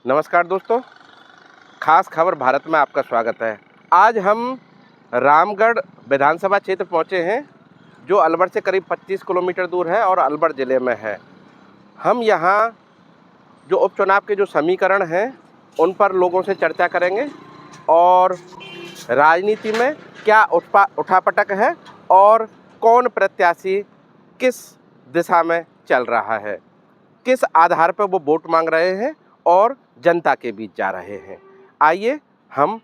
नमस्कार दोस्तों, खास खबर भारत में आपका स्वागत है। आज हम रामगढ़ विधानसभा क्षेत्र पहुंचे हैं, जो अलवर से करीब 25 किलोमीटर दूर है और अलवर ज़िले में है। हम यहां जो उपचुनाव के जो समीकरण हैं, उन पर लोगों से चर्चा करेंगे और राजनीति में क्या उठापटक है और कौन प्रत्याशी किस दिशा में चल रहा है, किस आधार पर वो वोट मांग रहे हैं और जनता के बीच जा रहे हैं। आइए हम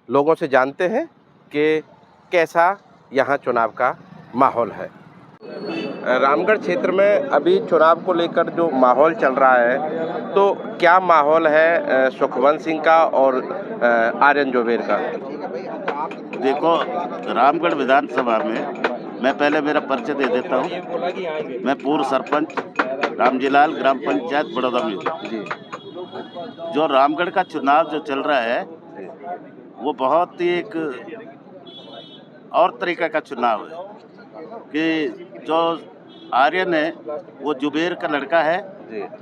लोगों से जानते हैं कि कैसा यहाँ चुनाव का माहौल है। रामगढ़ क्षेत्र में अभी चुनाव को लेकर जो माहौल चल रहा है, तो क्या माहौल है सुखवंत सिंह का और आर्यन जोबेर का? देखो, रामगढ़ विधानसभा में मैं पहले मेरा परिचय दे देता हूँ। मैं पूर्व सरपंच रामजीलाल, ग्राम पंचायत बड़ौदा में जी। जो रामगढ़ का चुनाव जो चल रहा है, वो बहुत ही एक और तरीके का चुनाव है कि जो आर्यन है वो जुबेर का लड़का है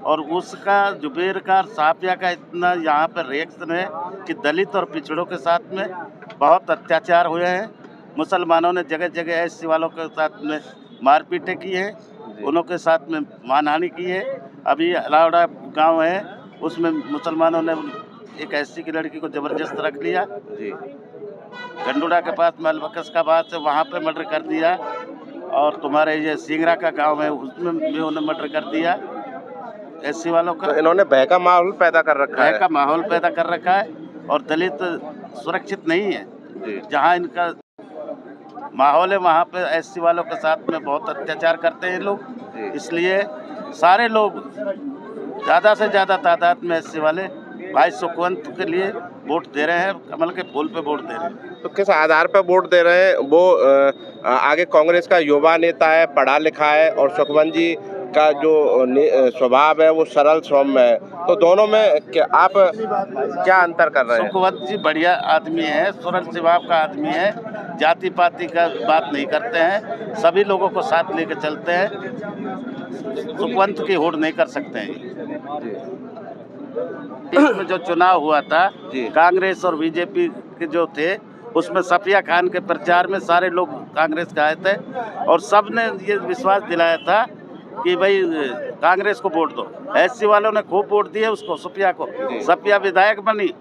और उसका जुबेर का साफिया का इतना यहाँ पर रिएक्शन है कि दलित और पिछड़ों के साथ में बहुत अत्याचार हुए हैं। मुसलमानों ने जगह जगह एससी वालों के साथ में मारपीटें की हैं, उन्हों के साथ में मानहानि की है। अभी अलावड़ा गांव है, उसमें मुसलमानों ने एक एससी की लड़की को ज़बरदस्त रख लिया जी। गंडोड़ा के पास मलबकस का बात है, वहाँ पे मर्डर कर दिया। और तुम्हारे ये सिंगरा का गांव है, उसमें भी उन्होंने मर्डर कर दिया एससी वालों का। तो इन्होंने भय का माहौल पैदा कर रखा है। भय का माहौल पैदा कर रखा है और दलित सुरक्षित नहीं है। जहाँ इनका माहौल है वहाँ पे एससी वालों के साथ में बहुत अत्याचार करते हैं लोग। इसलिए सारे लोग ज़्यादा से ज़्यादा तादाद में एससी वाले भाई सुखवंत के लिए वोट दे रहे हैं, कमल के फूल पे वोट दे रहे हैं। तो किस आधार पर वोट दे रहे हैं? वो आगे कांग्रेस का युवा नेता है, पढ़ा लिखा है, और सुखवंत जी का जो स्वभाव है वो सरल सौम्य है, तो दोनों में आप क्या अंतर कर रहे हैं? सुखवंत जी बढ़िया आदमी है, सरल स्वभाव का आदमी है, जाति पाति का बात नहीं करते हैं, सभी लोगों को साथ लेकर चलते हैं। सुखवंत की होड़ नहीं कर सकते हैं। इसमें जो चुनाव हुआ था कांग्रेस और बीजेपी के जो थे, उसमें सफिया खान के प्रचार में सारे लोग कांग्रेस के आए थे और सब ने ये विश्वास दिलाया था कि भाई कांग्रेस को वोट दो। एससी वालों ने खूब वोट दिए उसको, सफिया को। सफिया विधायक बनी,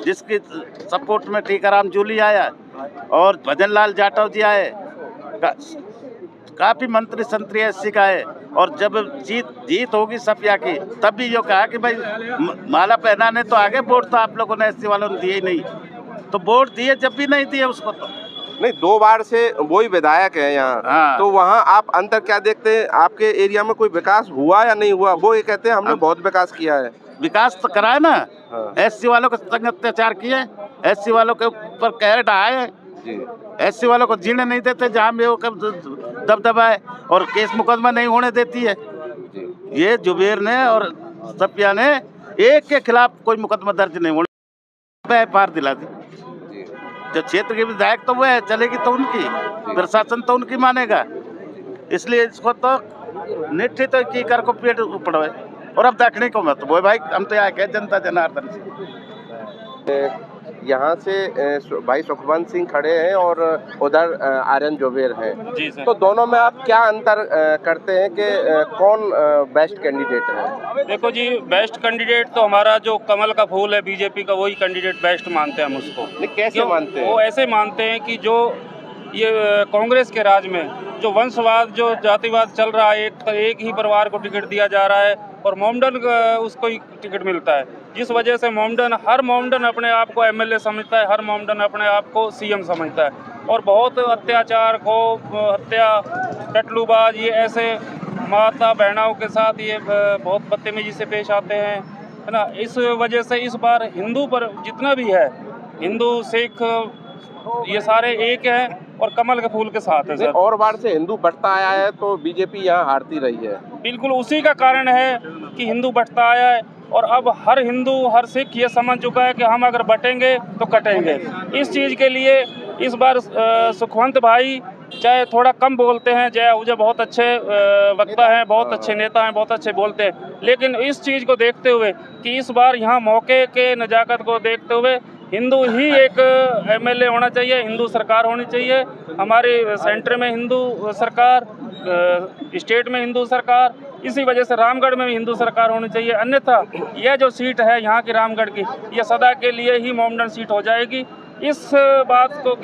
जिसकी सपोर्ट में टीकाराम जूली आया और भजन लाल जाटव जी आए, काफ़ी मंत्री संतरी एससी का है। और जब जीत होगी सफिया की, तब भी यो कहा कि भाई माला पहनाने तो आगे वोट तो आप लोगों ने एससी वालों ने दिए ही नहीं, तो वोट दिए जब भी नहीं दिए उसको तो नहीं। 2 बार से वही विधायक है यहाँ। हाँ। तो वहाँ आप अंतर क्या देखते हैं? आपके एरिया में कोई विकास हुआ या नहीं हुआ? वो ये कहते हैं हमने बहुत विकास किया है। विकास तो करा है ना। हाँ। एससी वालों के संग अत्याचार किए, एससी वालों के ऊपर कहर ढाए, एससी वालों को जीने नहीं देते, जहाँ भी वो दबदबा है, और केस मुकदमा नहीं होने देती है। ये जुबेर ने और सफिया ने एक के खिलाफ कोई मुकदमा दर्ज नहीं होने पार दिला दी। जो क्षेत्र के विधायक तो वो है, चलेगी तो उनकी, प्रशासन तो उनकी मानेगा। इसलिए इसको तो निश्चित तो की कर को पेट पड़े और अब देखने को मत वो भाई, हम तो यहाँ कह जनता जनार्दन से। यहाँ से भाई सुखवंत सिंह खड़े हैं और उधर आर्यन जोबेर हैं। जी सर। तो दोनों में आप क्या अंतर करते हैं कि कौन बेस्ट कैंडिडेट है? देखो जी, बेस्ट कैंडिडेट तो हमारा जो कमल का फूल है बीजेपी का, वही कैंडिडेट बेस्ट मानते हैं हम उसको। नहीं, कैसे मानते हैं? वो ऐसे मानते हैं कि जो ये कांग्रेस के राज में जो वंशवाद, जो जातिवाद चल रहा है, एक ही परिवार को टिकट दिया जा रहा है और मोमडन उसको ही टिकट मिलता है, जिस वजह से हर मोमडन अपने आप को एमएलए समझता है, हर मोमडन अपने आप को सीएम समझता है और बहुत अत्याचार, खौफ, हत्या, टटलूबाज, ये ऐसे माता बहनाओं के साथ ये बहुत बदतमीजी से पेश आते हैं, है ना। इस वजह से इस बार हिंदू पर जितना भी है, हिंदू सिख ये सारे एक हैं और कमल के फूल के साथ है सर। और बार से हिंदू बढ़ता आया है तो बीजेपी यहाँ हारती रही है। बिल्कुल उसी का कारण है कि हिंदू बढ़ता आया है और अब हर हिंदू, हर सिख ये समझ चुका है कि हम अगर बटेंगे तो कटेंगे। इस चीज़ के लिए इस बार सुखवंत भाई चाहे थोड़ा कम बोलते हैं, जय आहूजा बहुत अच्छे वक्ता हैं, बहुत अच्छे नेता हैं, बहुत अच्छे बोलते हैं, लेकिन इस चीज़ को देखते हुए कि इस बार यहाँ मौके के नज़ाकत को देखते हुए हिंदू ही एक एमएलए होना चाहिए, हिंदू सरकार होनी चाहिए, हमारे सेंटर में हिंदू सरकार, स्टेट में हिंदू सरकार, इसी वजह से रामगढ़ में भी हिंदू सरकार होनी चाहिए। अन्यथा यह जो सीट है यहाँ की रामगढ़ की, यह सदा के लिए ही मोमडन सीट हो जाएगी। इस बात को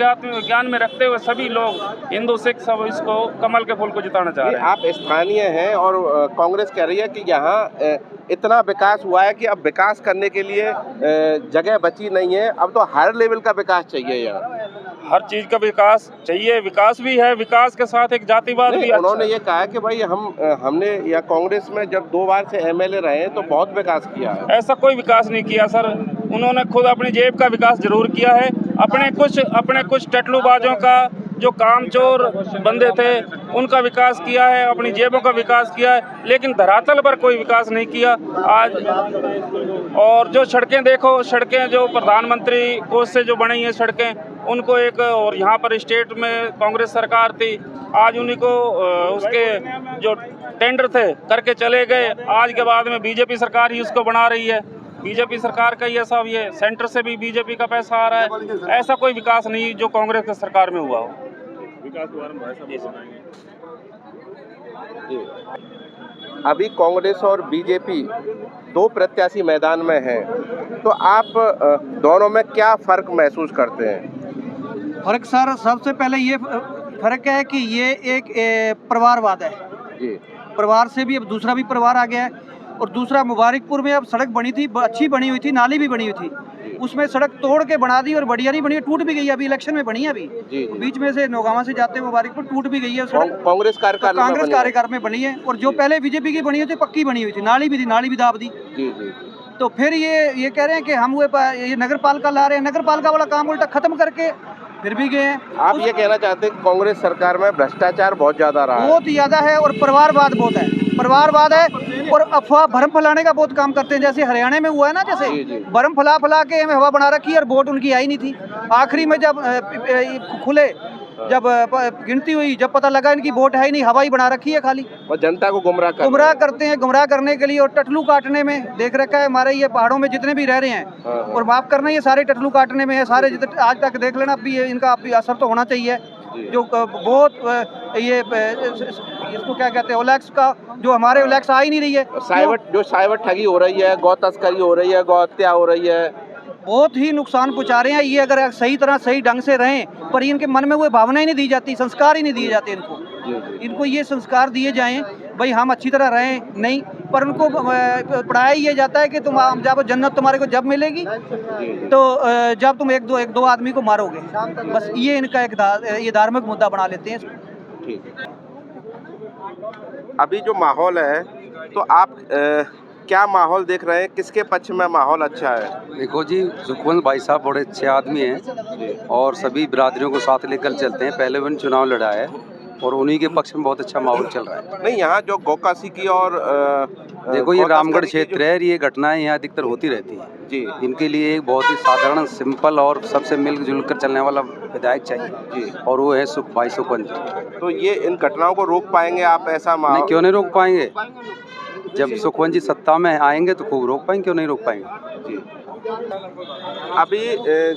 ज्ञान में रखते हुए सभी लोग हिंदू सिख सब इसको कमल के फूल को जिताना चाह रहे हैं। आप स्थानीय हैं और कांग्रेस कह रही है कि यहाँ इतना विकास हुआ है कि अब विकास करने के लिए जगह बची नहीं है, अब तो हर लेवल का विकास चाहिए यहाँ। हर चीज़ का विकास चाहिए, विकास भी है, विकास के साथ एक जातिवाद भी। उन्होंने ये कहा है कि भाई हमने या कांग्रेस में जब 2 बार से एमएलए रहे हैं तो बहुत विकास किया है। ऐसा कोई विकास नहीं किया सर, उन्होंने खुद अपनी जेब का विकास जरूर किया है, अपने कुछ टटलूबाजों का जो कामचोर बंदे थे उनका विकास किया है, अपनी जेबों का विकास किया है, लेकिन धरातल पर कोई विकास नहीं किया आज। और जो सड़कें देखो, सड़कें जो प्रधानमंत्री कोष से जो बनी हैं सड़कें, उनको एक, और यहाँ पर स्टेट में कांग्रेस सरकार थी, आज उन्हीं को उसके जो टेंडर थे करके चले गए, आज के बाद में बीजेपी सरकार ही उसको बना रही है। बीजेपी सरकार का ये सब, ये सेंटर से भी बीजेपी का पैसा आ रहा है, ऐसा कोई विकास नहीं जो कांग्रेस की सरकार में हुआ हो। अभी कांग्रेस और बीजेपी 2 प्रत्याशी मैदान में हैं, तो आप दोनों में क्या फर्क महसूस करते हैं? फर्क सर, सबसे पहले ये फर्क है कि ये एक परिवारवाद है जी। परिवार से भी अब दूसरा भी परिवार आ गया है। और दूसरा, मुबारकपुर में अब सड़क बनी थी, अच्छी बनी हुई थी, नाली भी बनी हुई थी, उसमें सड़क तोड़ के बना दी और बढ़िया नहीं बनी है, टूट भी गई है, अभी इलेक्शन में बनी है अभी जी। बीच में से नौगावा से जाते हुए मुबारकपुर टूट भी गई है सड़क, कांग्रेस कार्यकाल में बनी है। और जो पहले बीजेपी की बनी हुई थी पक्की बनी हुई थी, नाली भी थी, नाली भी दाब दी। तो फिर ये कह रहे हैं कि हम ये नगर पालिका ला रहे हैं, नगर पालिका वाला काम उल्टा खत्म करके फिर भी गए हैं। आप ये कहना चाहते हैं कांग्रेस सरकार में भ्रष्टाचार बहुत ज्यादा रहा है? बहुत ज्यादा है, और परिवारवाद बहुत है, परिवारवाद है, और अफवाह भरम फैलाने का बहुत काम करते हैं। जैसे हरियाणा में हुआ है ना, जैसे भरम फैला के हमें हवा बना रखी है, और वोट उनकी आई नहीं थी। आखिरी में जब खुले, जब गिनती हुई, जब पता लगा इनकी वोट है ही नहीं, हवा ही बना रखी है खाली, और जनता को गुमराह करते हैं। गुमराह करने के लिए और टटलू काटने में देख रखा है हमारे ये पहाड़ों में जितने भी रह रहे हैं, और माफ करना, ये सारे टटलू काटने में है सारे, आज तक देख लेना, अभी इनका अभी असर तो होना चाहिए। जो बहुत ये इसको क्या कहते हैं, ओलैक्स का, जो हमारे ओलैक्स आ ही नहीं रही है, साइबर ठगी हो रही है, गौ तस्करी हो रही है, गौ हत्या हो रही है, बहुत ही नुकसान पहुंचा रहे हैं। ये अगर सही तरह सही ढंग से रहें, पर इनके मन में वो भावनाएं नहीं दी जाती, संस्कार ही नहीं दिए जाते इनको ये संस्कार दिए जाएं भाई हम अच्छी तरह रहें, नहीं, पर उनको पढ़ाया ये जाता है कि तुम जब जन्नत तुम्हारे को जब मिलेगी तो जब तुम एक दो आदमी को मारोगे, बस ये इनका ये धार्मिक मुद्दा बना लेते हैं। ठीक है, अभी जो माहौल है, तो आप क्या माहौल देख रहे हैं, किसके पक्ष में माहौल अच्छा है? देखो जी, सुखवंत भाई साहब बड़े अच्छे आदमी हैं और सभी बिरादरियों को साथ लेकर चलते हैं। पहले भी चुनाव लड़ा है और उन्हीं के पक्ष में बहुत अच्छा माहौल चल रहा है। नहीं, यहाँ जो गौकाशी की और देखो ये रामगढ़ क्षेत्र है, ये घटनाएं यहाँ अधिकतर होती रहती हैं जी। इनके लिए एक बहुत ही साधारण, सिंपल और सबसे मिलजुल कर चलने वाला विधायक चाहिए जी, और वो है भाई सुखवंत जी। तो ये इन घटनाओं को रोक पाएंगे आप? ऐसा नहीं, क्यों नहीं रोक पाएंगे? जब सुखवंत जी सत्ता में आएंगे तो खूब रोक पाएंगे, क्यों नहीं रोक पाएंगे जी। अभी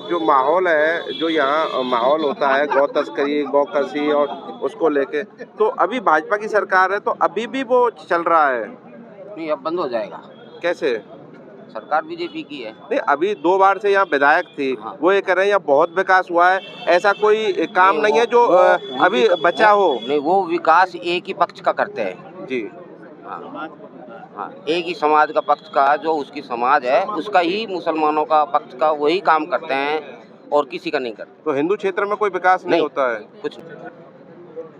जो माहौल है, जो यहाँ माहौल होता है गौ तस्करी, गौकशी और उसको लेके, तो अभी भाजपा की सरकार है, तो अभी भी वो चल रहा है? नहीं, अब बंद हो जाएगा। कैसे? सरकार बीजेपी की है। नहीं, अभी 2 बार से यहाँ विधायक थी, वो ये कह रहे हैं यहाँ बहुत विकास हुआ है, ऐसा कोई काम नहीं है जो अभी बचा हो? नहीं, वो विकास एक ही पक्ष का करते हैं जी। हाँ, एक ही समाज का पक्ष का, जो उसकी समाज है उसका ही, मुसलमानों का पक्ष का वही काम करते हैं और किसी का नहीं करते। तो हिंदू क्षेत्र में कोई विकास नहीं होता है? कुछ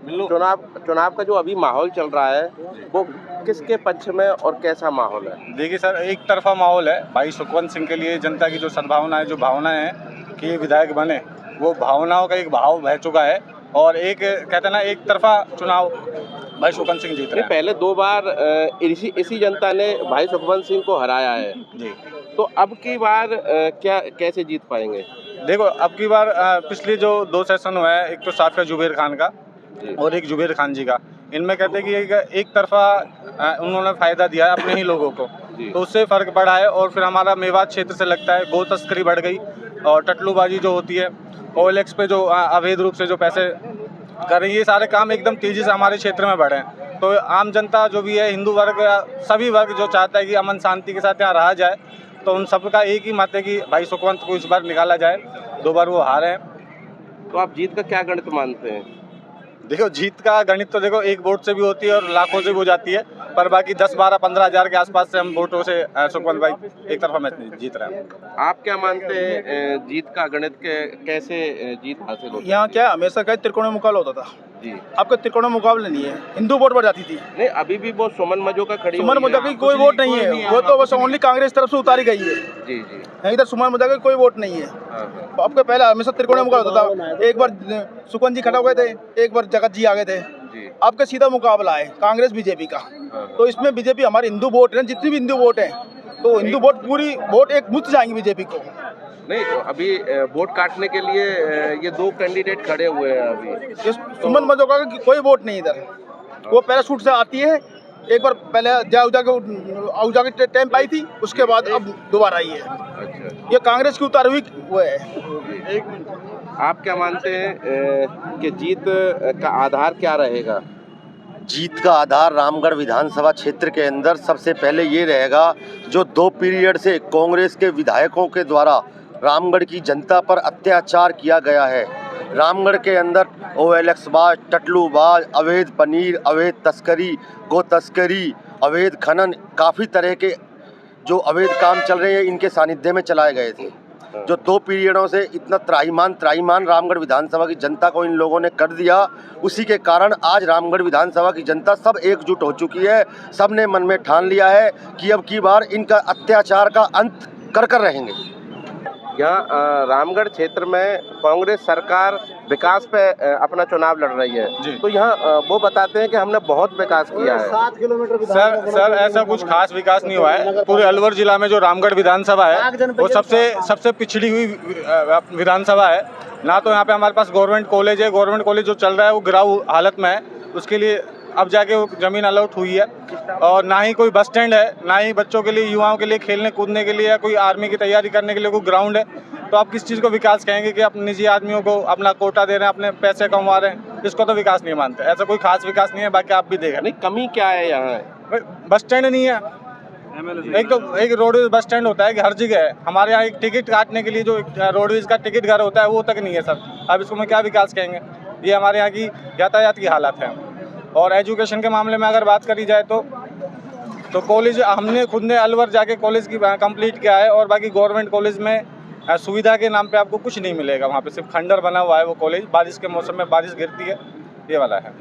चुनाव का जो अभी माहौल चल रहा है, वो किसके पक्ष में और कैसा माहौल है? देखिए सर, एक तरफा माहौल है। भाई सुखवंत सिंह के लिए जनता की जो सद्भावना है, जो भावनाएं हैं कि ये विधायक बने, वो भावनाओं का एक भाव बह चुका है, और एक कहते हैं ना, एक तरफा चुनाव भाई सुखवंत सिंह जीत रहे हैं। पहले 2 बार इसी जनता ने भाई सुखवंत सिंह को हराया है जी, तो अब की बार कैसे जीत पाएंगे? देखो, अब की बार पिछले जो 2 सेशन हुआ है, एक तो साफिया जुबैर खान का, और एक जुबेर खान जी का। इनमें कहते हैं कि एक तरफा उन्होंने फ़ायदा दिया है अपने ही लोगों को, तो उससे फ़र्क पड़ा है। और फिर हमारा मेवात क्षेत्र से लगता है गो तस्करी बढ़ गई और टटलूबाजी जो होती है, OLX पे जो अवैध रूप से जो पैसे कर रही है, ये सारे काम एकदम तेज़ी से हमारे क्षेत्र में बढ़े हैं। तो आम जनता जो भी है, हिंदू वर्ग या सभी वर्ग जो चाहता है कि अमन शांति के साथ यहाँ रहा जाए, तो उन सबका एक ही मत है कि भाई सुखवंत को इस बार निकाला जाए। 2 बार वो हारे हैं। तो आप जीत का क्या गणित मानते हैं? देखो, जीत का गणित तो देखो एक वोट से भी होती है और लाखों से भी हो जाती है, पर बाकी 10, 12, 15 हज़ार के आसपास से हम वोटों से सुखवंत भाई एक तरफा मैच जीत रहे हैं। आप क्या मानते हैं जीत का गणित के कैसे जीत हासिल होती है? यहाँ क्या हमेशा कहीं त्रिकोणीय मुकाबला होता था, जी आपका त्रिकोणीय मुकाबला नहीं है, हिंदू वोट बढ़ जाती थी। नहीं, अभी भी वो सुमन मजो का खड़ी सुमन हुई है। मुजा की कोई वोट नहीं है, वो तो बस ओनली कांग्रेस तरफ से उतारी गई है। जी जी इधर सुमन मुजा की कोई वोट नहीं है। हाँ, आपका पहले हमेशा त्रिकोणीय मुकाबला होता था, एक बार सुकन जी खड़ा हो गए थे, एक बार जगत जी आ गए थे। जी आपका सीधा मुकाबला है कांग्रेस बीजेपी का। तो इसमें बीजेपी हमारे हिंदू वोट है, जितनी भी हिंदू वोट है, तो हिंदू वोट पूरी वोट एक मुक्त जाएंगी बीजेपी को। नहीं, तो अभी वोट काटने के लिए ये 2 कैंडिडेट खड़े हुए हैं अभी। सुमन मजोका की कोई वोट नहीं इधर, वो पैराशूट से आती है। एक बार पहले आहूजा के टाइम पाई थी, उसके बाद अब दोबारा आई है। अच्छा, ये कांग्रेस की उतारी हुई वो है। आप क्या मानते हैं कि जीत का आधार क्या रहेगा? जीत का आधार रामगढ़ विधानसभा क्षेत्र के अंदर सबसे पहले ये रहेगा, जो 2 पीरियड से कांग्रेस के विधायकों के द्वारा रामगढ़ की जनता पर अत्याचार किया गया है। रामगढ़ के अंदर OLX बाज, टटलूबाज, अवैध पनीर, अवैध तस्करी, गो तस्करी, अवैध खनन, काफ़ी तरह के जो अवैध काम चल रहे हैं, इनके सानिध्य में चलाए गए थे। जो 2 पीरियडों से इतना त्राहीमाम रामगढ़ विधानसभा की जनता को इन लोगों ने कर दिया, उसी के कारण आज रामगढ़ विधानसभा की जनता सब एकजुट हो चुकी है। सब ने मन में ठान लिया है कि अब की बार इनका अत्याचार का अंत कर रहेंगे। यहाँ रामगढ़ क्षेत्र में कांग्रेस सरकार विकास पे अपना चुनाव लड़ रही है, तो यहाँ वो बताते हैं कि हमने बहुत विकास किया है। 7 किलोमीटर सर ऐसा कुछ खास विकास नहीं हुआ है। पूरे अलवर जिला में जो रामगढ़ विधानसभा है, वो सबसे पिछड़ी हुई विधानसभा है। ना तो यहाँ पे हमारे पास गवर्नमेंट कॉलेज है, गवर्नमेंट कॉलेज जो चल रहा है वो गिराऊ हालत में है, उसके लिए अब जाके वो ज़मीन अलॉट हुई है। और ना ही कोई बस स्टैंड है, ना ही बच्चों के लिए, युवाओं के लिए खेलने कूदने के लिए या कोई आर्मी की तैयारी करने के लिए कोई ग्राउंड है। तो आप किस चीज़ को विकास कहेंगे कि अपने निजी आदमियों को अपना कोटा दे रहे हैं, अपने पैसे कमा रहे हैं, इसको तो विकास नहीं मानते। ऐसा कोई खास विकास नहीं है। बाकी आप भी देखें, नहीं, कमी क्या है यहाँ? बस स्टैंड नहीं है। एक रोडवेज बस स्टैंड होता है कि हर जगह है। हमारे यहाँ एक टिकट काटने के लिए जो रोडवेज का टिकट घर होता है, वो तक नहीं है सर। अब इसको मैं क्या विकास कहेंगे? ये हमारे यहाँ की यातायात की हालत है। और एजुकेशन के मामले में अगर बात करी जाए तो कॉलेज हमने खुद ने अलवर जाके कॉलेज की कंप्लीट किया है, और बाकी गवर्नमेंट कॉलेज में सुविधा के नाम पे आपको कुछ नहीं मिलेगा। वहाँ पे सिर्फ खंडर बना हुआ है वो कॉलेज, बारिश के मौसम में बारिश गिरती है, ये वाला है।